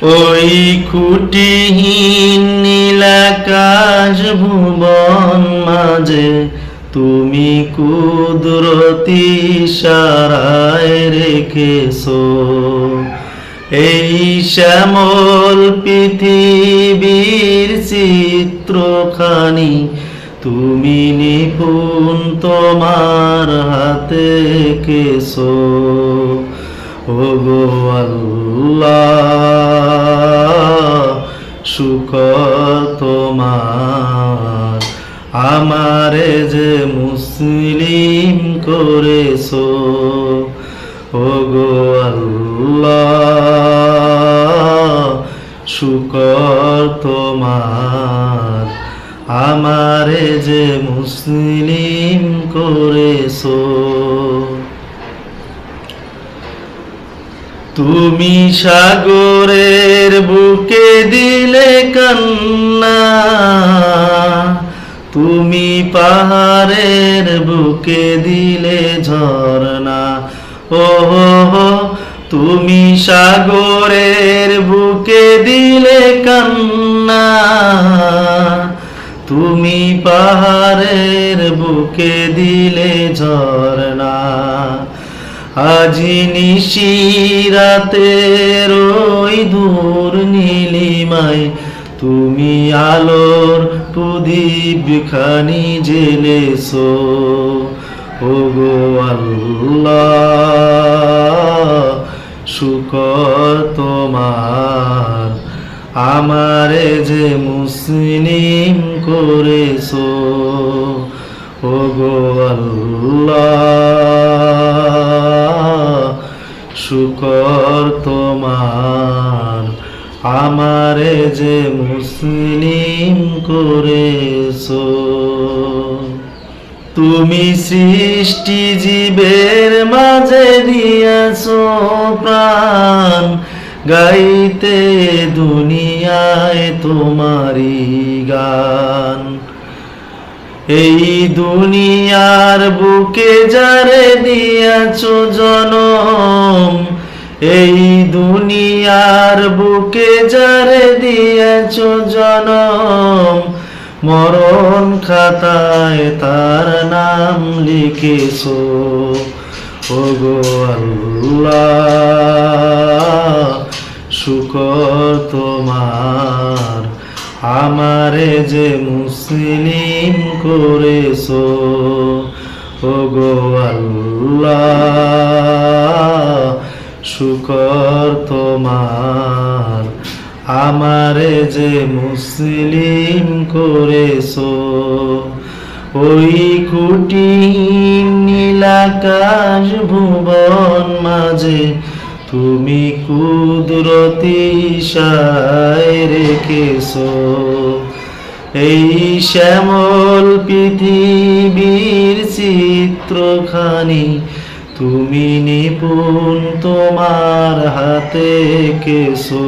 ওই খুঁটিহীন নীলাকাশ ভুবন মাঝে তুমি কুদরতি ইশারায় রেখেছো এই শ্যামল পৃথিবীর চিত্রখানি তুমি নিপুণ তোমার হাতে এঁকেছো। ওগো আল্লাহ, শুকর তোমার, আমারে যে মুসলিম করেছো। ওগো আল্লাহ, শুকর তোমার, আমারে যে মুসলিম করেছো। তুমি সাগরের বুকে দিলে কান্না, তুমি পাহাড়ের বুকে দিলে ঝরনা। ওহো, তুমি সাগরের বুকে দিলে কান্না, তুমি পাহাড়ের বুকে দিলে ঝরনা। আজি নিশিরাতের ওই দূর নীলিমায় তুমি আলোর প্রদীপ খানি জ্বেলেছো। ওগো আল্লাহ, শুকর তোমার, আমারে যে মুসলিম করেছো। ওগো আল্লাহ, শুকর তোমার, আমারে যে মুসলিম করেছো। তুমি সৃষ্টি জীবের মাঝে দিয়েছো প্রাণ, গাইতে দুনিয়ায় তোমারি গান। এই দুনিয়ার বুকে যারে দিয়েছো জনম, এই দুনিয়ার বুকে যারে দিয়েছো জনম, মরণ খাতায় তার নাম লিখেছো। ওগো আল্লাহ, শুকর তোমার, আমারে যে মুসলিম করেছো। ওগো আল্লাহ, শুকর তোমার, আমারে যে মুসলিম করেছো। ওই খুঁটিহীন নীলাকাশ ভুবন মাঝে তুমি কুদরতি ইশারায় রেখেছো এই শ্যামল পৃথিবীর চিত্রখানি। তুমি নিপুণ তোমার হাতে এঁকেছো।